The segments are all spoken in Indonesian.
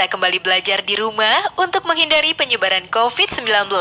kita kembali belajar di rumah untuk menghindari penyebaran COVID-19.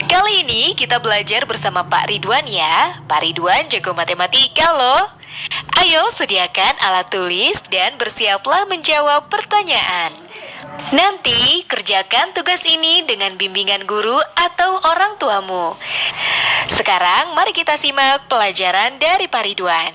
Kali ini kita belajar bersama Pak Ridwan ya. Pak Ridwan jago matematika loh. Ayo sediakan alat tulis dan bersiaplah menjawab pertanyaan. Nanti kerjakan tugas ini dengan bimbingan guru atau orang tuamu. Sekarang mari kita simak pelajaran dari Pak Ridwan.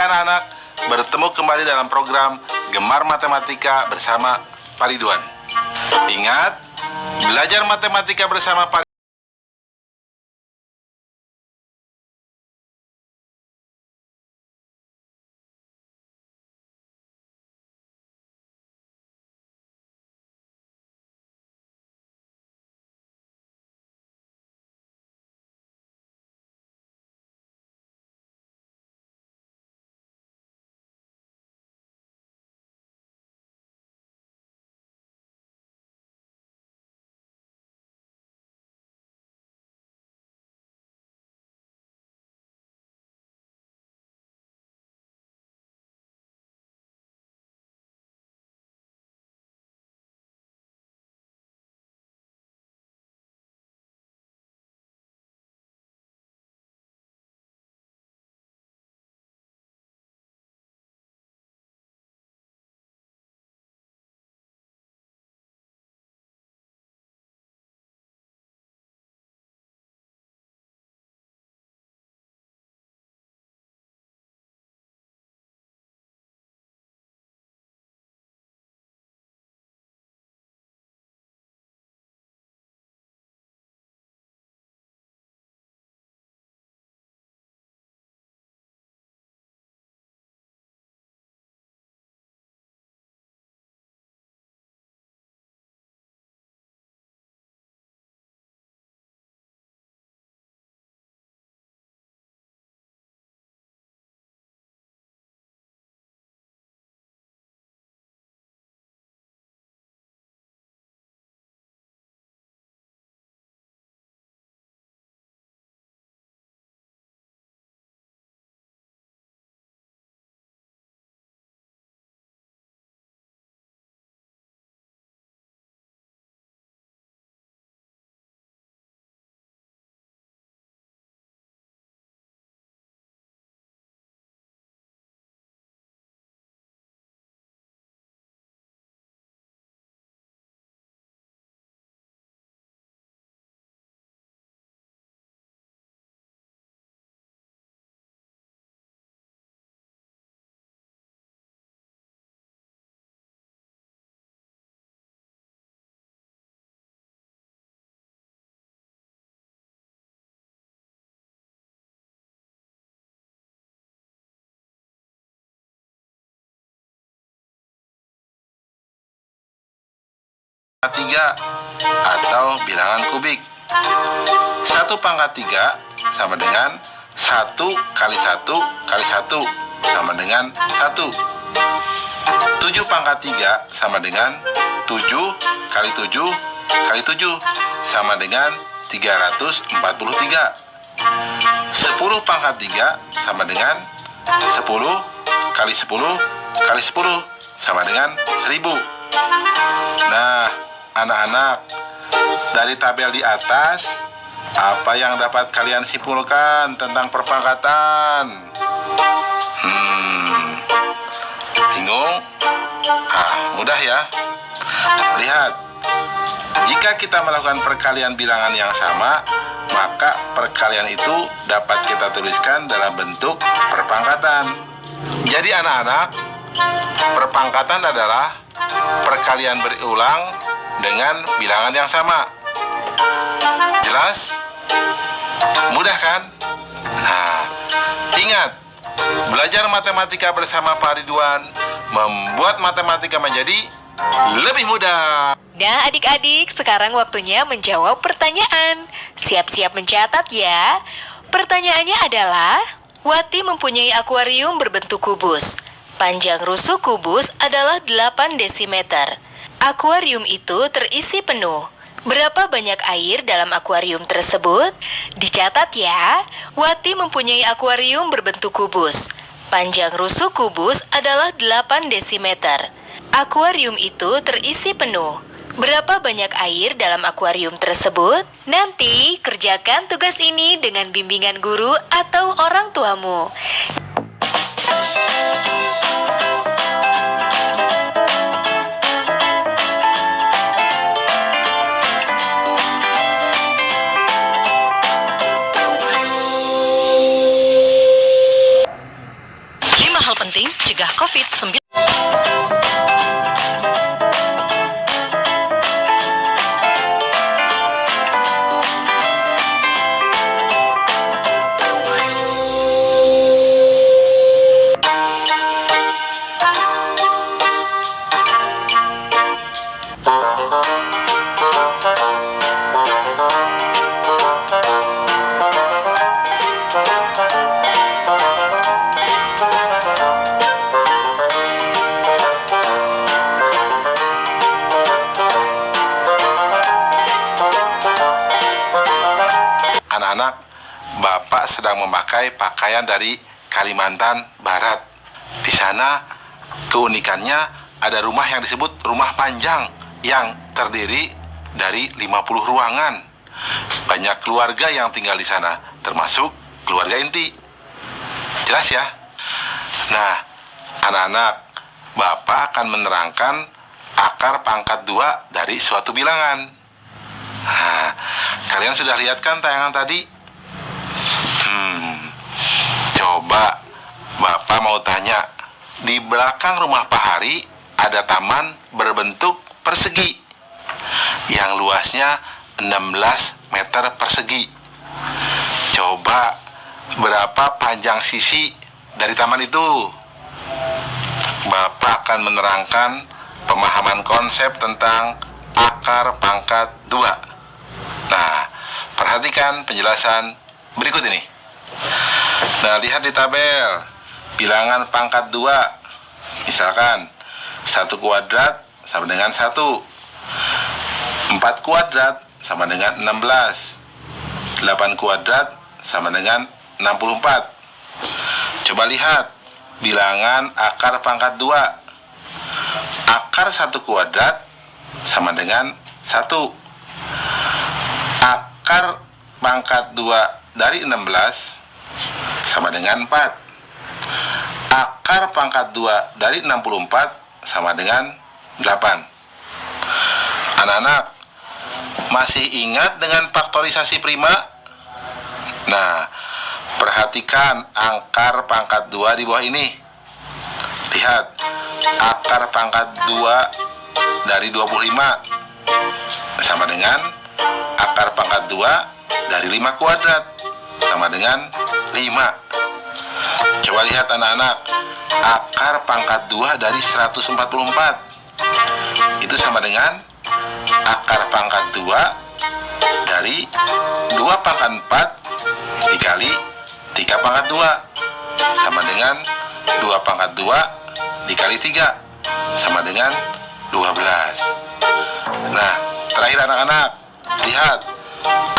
Anak-anak, bertemu kembali dalam program Gemar Matematika bersama Pak Ridwan. Ingat, belajar matematika bersama Pak tiga atau bilangan kubik. 1/3 sama dengan 1 kali 1 kali 1 sama dengan 1. 7/3 sama dengan 7 kali 7 kali 7 sama dengan 343. 10/3 sama dengan 10 kali 10 kali 10 sama dengan 1000. Nah, anak-anak, dari tabel di atas, apa yang dapat kalian simpulkan tentang perpangkatan? Bingung? Mudah ya. Lihat, jika kita melakukan perkalian bilangan yang sama, maka perkalian itu dapat kita tuliskan dalam bentuk perpangkatan. Jadi anak-anak, perpangkatan adalah perkalian berulang dengan bilangan yang sama. Jelas? Mudah kan? Ingat, belajar matematika bersama Pak Ridwan membuat matematika menjadi lebih mudah. Nah adik-adik, sekarang waktunya menjawab pertanyaan. Siap-siap mencatat ya. Pertanyaannya adalah, Wati mempunyai akuarium berbentuk kubus. Panjang rusuk kubus adalah 8 desimeter. Akuarium itu terisi penuh. Berapa banyak air dalam akuarium tersebut? Dicatat ya, Wati mempunyai akuarium berbentuk kubus. Panjang rusuk kubus adalah 8 desimeter. Akuarium itu terisi penuh. Berapa banyak air dalam akuarium tersebut? Nanti kerjakan tugas ini dengan bimbingan guru atau orang tuamu. Penting cegah COVID-19. Anak-anak, Bapak sedang memakai pakaian dari Kalimantan Barat. Di sana keunikannya ada rumah yang disebut rumah panjang yang terdiri dari 50 ruangan. Banyak keluarga yang tinggal di sana, termasuk keluarga inti. Jelas ya? Nah, anak-anak, Bapak akan menerangkan akar pangkat 2 dari suatu bilangan. Kalian sudah lihat kan tayangan tadi? Coba Bapak mau tanya, di belakang rumah Pak Hari ada taman berbentuk persegi yang luasnya 16 meter persegi. Coba berapa panjang sisi dari taman itu? Bapak akan menerangkan pemahaman konsep tentang akar pangkat 2. Nah, perhatikan penjelasan berikut ini. Nah, lihat di tabel bilangan pangkat 2. Misalkan 1 kuadrat sama dengan 1, 4 kuadrat sama dengan 16, 8 kuadrat sama dengan 64. Coba lihat bilangan akar pangkat 2. Akar 1 kuadrat sama dengan 1. Akar pangkat 2 dari 16 sama dengan 4. Akar pangkat 2 dari 64 sama dengan 8. Anak-anak, masih ingat dengan faktorisasi prima? Nah, perhatikan akar pangkat 2 di bawah ini. Lihat, akar pangkat 2 dari 25 sama dengan akar pangkat 2 dari 5 kuadrat sama dengan 5. Coba lihat anak-anak, akar pangkat 2 dari 144 itu sama dengan akar pangkat 2 dari 2 pangkat 4 dikali 3 pangkat 2 sama dengan 2 pangkat 2 dikali 3 sama dengan 12. Nah, terakhir anak-anak, lihat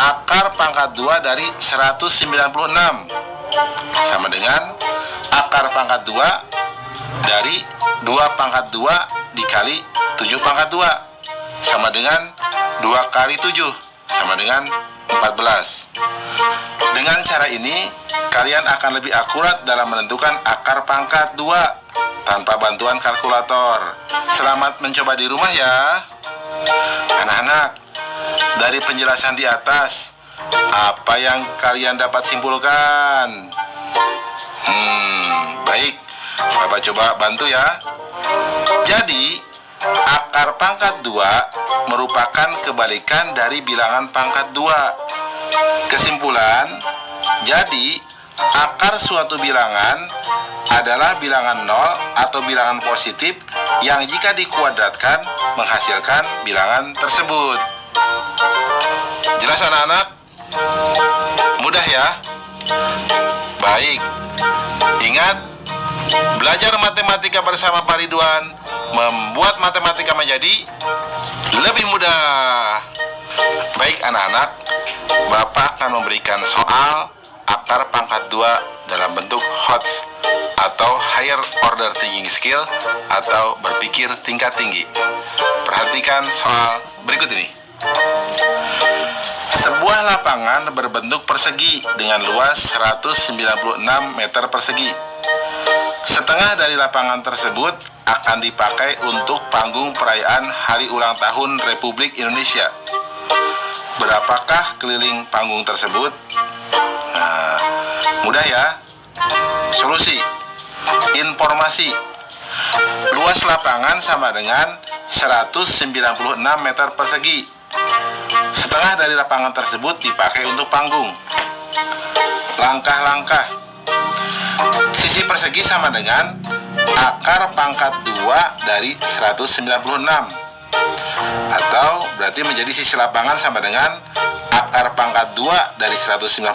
akar pangkat 2 dari 196 sama dengan akar pangkat 2 dari 2 pangkat 2 dikali 7 pangkat 2 sama dengan 2 kali 7 sama dengan 14. Dengan cara ini, kalian akan lebih akurat dalam menentukan akar pangkat 2 tanpa bantuan kalkulator. Selamat mencoba di rumah ya. Anak-anak, dari penjelasan di atas, apa yang kalian dapat simpulkan? Baik, Bapak coba bantu ya. Jadi, akar pangkat 2 merupakan kebalikan dari bilangan pangkat 2. Kesimpulan, jadi akar suatu bilangan adalah bilangan 0 atau bilangan positif yang jika dikuadratkan menghasilkan bilangan tersebut. Jelas anak-anak? Mudah ya? Baik. Ingat, belajar matematika bersama Pak Ridwan membuat matematika menjadi lebih mudah. Baik anak-anak, Bapak akan memberikan soal akar pangkat 2 dalam bentuk HOTS atau Higher Order Thinking Skill atau berpikir tingkat tinggi. Perhatikan soal berikut ini. Sebuah lapangan berbentuk persegi dengan luas 196 meter persegi. Setengah dari lapangan tersebut akan dipakai untuk panggung perayaan Hari Ulang Tahun Republik Indonesia. Berapakah keliling panggung tersebut? Nah, mudah ya. Solusi. Informasi. Luas lapangan sama dengan 196 meter persegi. Setengah dari lapangan tersebut dipakai untuk panggung. Langkah-langkah. Sisi persegi sama dengan akar pangkat 2 dari 196. Atau berarti menjadi sisi lapangan sama dengan akar pangkat 2 dari 196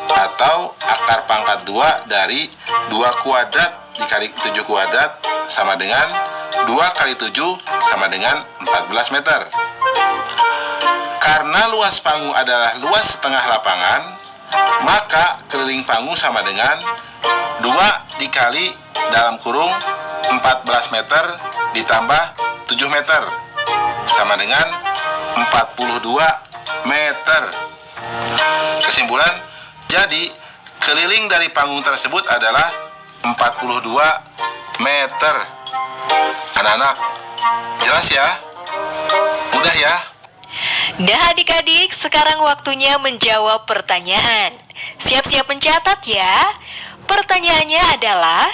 atau akar pangkat 2 dari 2 kuadrat dikali 7 kuadrat sama dengan 2 kali 7 sama dengan 14 meter. Karena luas panggung adalah luas setengah lapangan, maka keliling panggung sama dengan 2 dikali dalam kurung 14 meter ditambah 7 meter sama dengan 42 meter. Kesimpulan, jadi keliling dari panggung tersebut adalah 42 meter. Anak-anak, jelas ya? Mudah ya? Nah adik-adik, sekarang waktunya menjawab pertanyaan. Siap-siap mencatat ya. Pertanyaannya adalah,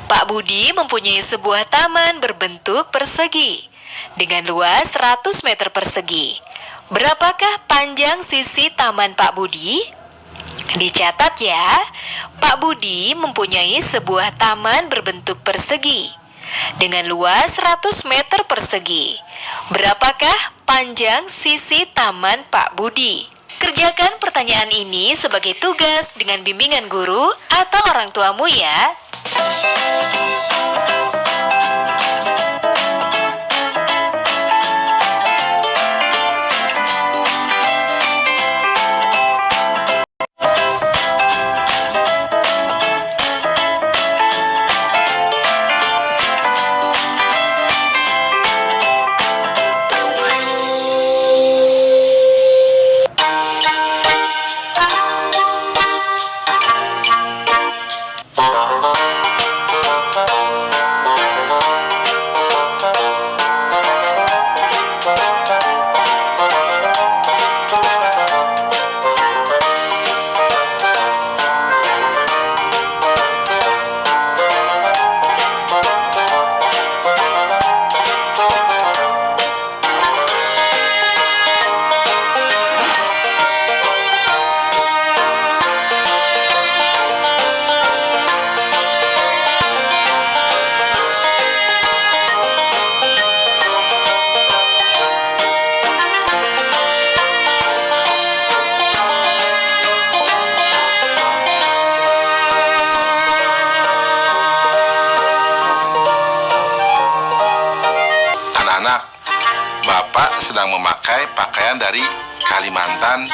Pak Budi mempunyai sebuah taman berbentuk persegi dengan luas 100 meter persegi. Berapakah panjang sisi taman Pak Budi? Dicatat ya, Pak Budi mempunyai sebuah taman berbentuk persegi dengan luas 100 meter persegi. Berapakah panjang sisi taman Pak Budi? Kerjakan pertanyaan ini sebagai tugas dengan bimbingan guru atau orang tuamu ya. Anak-anak, Bapak sedang memakai pakaian dari Kalimantan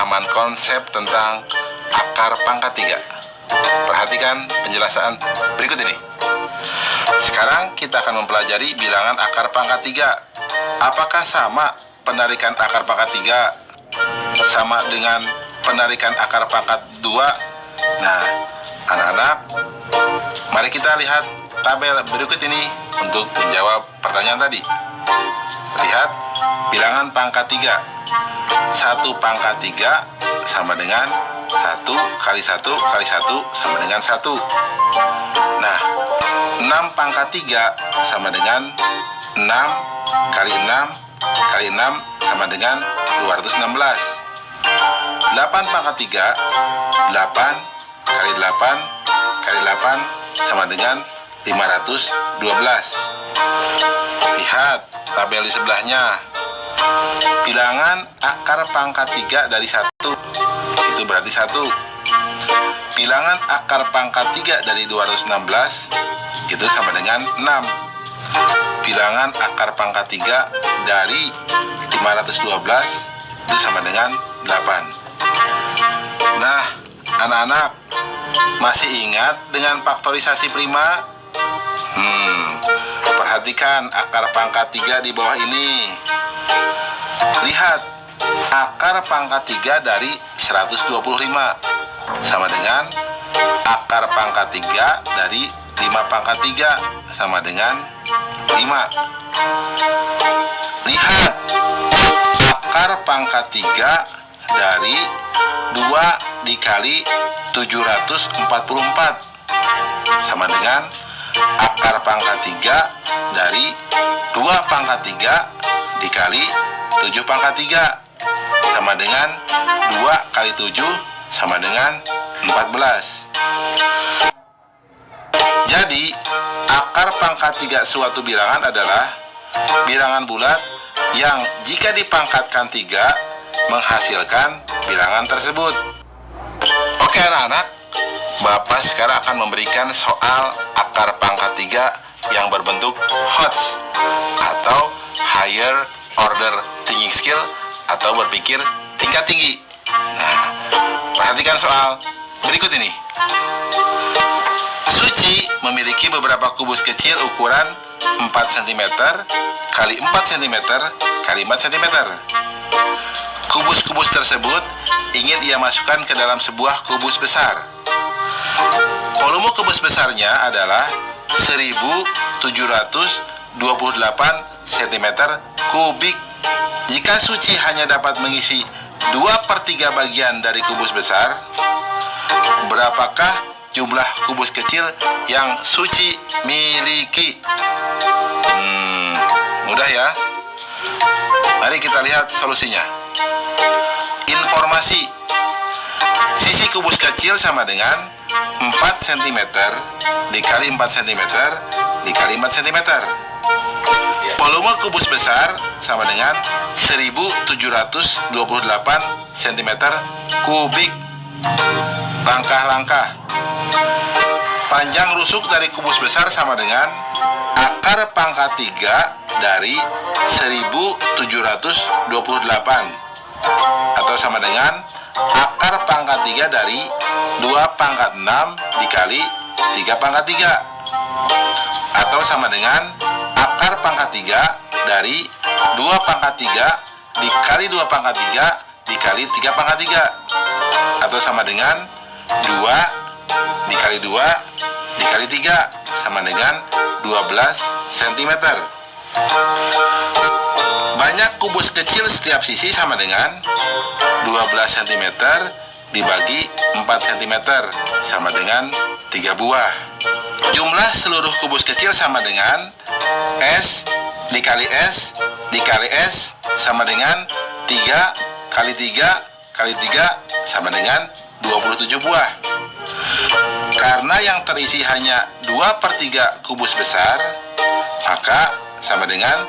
pemahaman konsep tentang akar pangkat 3. Perhatikan penjelasan berikut ini. Sekarang kita akan mempelajari bilangan akar pangkat 3. Apakah sama penarikan akar pangkat 3 sama dengan penarikan akar pangkat 2? Nah, anak-anak, mari kita lihat tabel berikut ini untuk menjawab pertanyaan tadi. Lihat bilangan pangkat 3. 1 pangkat 3 sama dengan 1 kali 1 kali 1 sama dengan 1. Nah, 6 pangkat 3 sama dengan 6 kali 6 kali 6 sama dengan 216. 8 pangkat 3, 8 kali 8 kali 8 sama dengan 512. Lihat tabel di sebelahnya. Bilangan akar pangkat 3 dari 1 itu berarti 1. Bilangan akar pangkat 3 dari 216 itu sama dengan 6. Bilangan akar pangkat 3 dari 512 itu sama dengan 8. Nah, anak-anak, masih ingat dengan faktorisasi prima? Perhatikan akar pangkat 3 di bawah ini. Lihat, akar pangkat 3 dari 125 sama dengan akar pangkat 3 dari 5 pangkat 3 sama dengan 5. Lihat, akar pangkat 3 dari 2 dikali 744 sama dengan akar pangkat 3 dari 2 pangkat 3 dikali 7 pangkat 3 sama dengan 2 kali 7 sama dengan 14. Jadi, akar pangkat 3 suatu bilangan adalah bilangan bulat yang jika dipangkatkan 3 menghasilkan bilangan tersebut. Oke anak-anak, Bapak sekarang akan memberikan soal akar pangkat 3 yang berbentuk HOTS atau Higher Order Thinking Skill atau berpikir tingkat tinggi. Nah, perhatikan soal berikut ini. Suci memiliki beberapa kubus kecil ukuran 4 cm kali 4 cm kali 4 cm. Kubus-kubus tersebut ingin ia masukkan ke dalam sebuah kubus besar. Volume kubus besarnya adalah 1728 cm kubik. Jika Suci hanya dapat mengisi 2/3 bagian dari kubus besar, berapakah jumlah kubus kecil yang Suci miliki? Mudah ya. Mari kita lihat solusinya. Informasi. Sisi kubus kecil sama dengan 4 cm dikali 4 cm dikali 4 cm. Volume kubus besar sama dengan 1728 cm kubik. Langkah-langkah. Panjang rusuk dari kubus besar sama dengan akar pangkat 3 dari 1728 atau sama dengan akar pangkat 3 dari 2 pangkat 6 dikali 3 pangkat 3 atau sama dengan akar pangkat 3 dari 2 pangkat 3 dikali 2 pangkat 3 dikali 3 pangkat 3 atau sama dengan 2 dikali 2 dikali 3 sama dengan 12 cm. Banyak kubus kecil setiap sisi sama dengan 12 cm dibagi 4 cm sama dengan 3 buah. Jumlah seluruh kubus kecil sama dengan S dikali S dikali S sama dengan 3 kali 3 kali 3 sama dengan 27 buah. Karena yang terisi hanya 2/3 kubus besar, maka sama dengan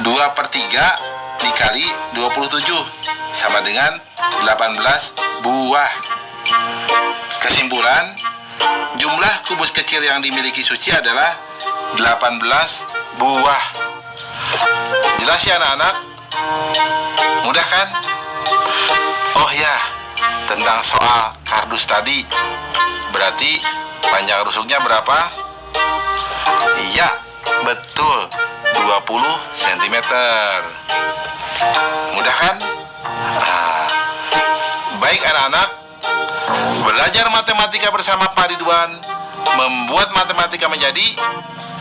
2/3 dikali 27 sama dengan 18 buah. Kesimpulan, jumlah kubus kecil yang dimiliki Suci adalah 18 buah. Jelas ya anak-anak? Mudah kan? Oh ya, tentang soal kardus tadi. Berarti panjang rusuknya berapa? Iya, betul, 20 cm. Mudah kan? Nah, baik anak-anak, belajar matematika bersama Pak Ridwan membuat matematika menjadi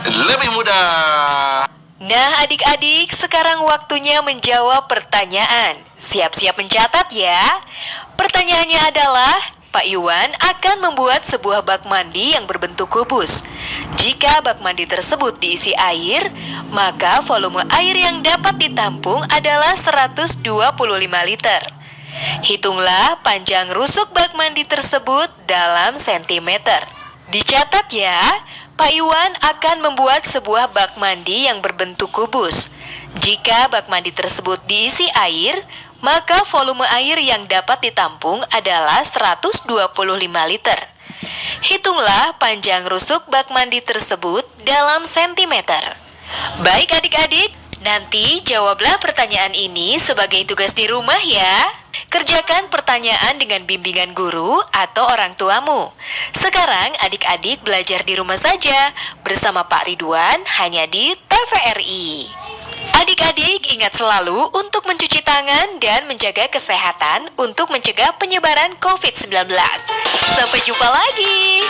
lebih mudah. Nah, adik-adik, sekarang waktunya menjawab pertanyaan. Siap-siap mencatat ya. Pertanyaannya adalah, Pak Iwan akan membuat sebuah bak mandi yang berbentuk kubus. Jika bak mandi tersebut diisi air, maka volume air yang dapat ditampung adalah 125 liter. Hitunglah panjang rusuk bak mandi tersebut dalam sentimeter. Dicatat ya, Pak Iwan akan membuat sebuah bak mandi yang berbentuk kubus. Jika bak mandi tersebut diisi air, maka volume air yang dapat ditampung adalah 125 liter. Hitunglah panjang rusuk bak mandi tersebut dalam sentimeter. Baik adik-adik, nanti jawablah pertanyaan ini sebagai tugas di rumah ya. Kerjakan pertanyaan dengan bimbingan guru atau orang tuamu. Sekarang adik-adik belajar di rumah saja bersama Pak Ridwan hanya di TVRI. Adik-adik ingat selalu untuk mencuci tangan dan menjaga kesehatan untuk mencegah penyebaran COVID-19. Sampai jumpa lagi.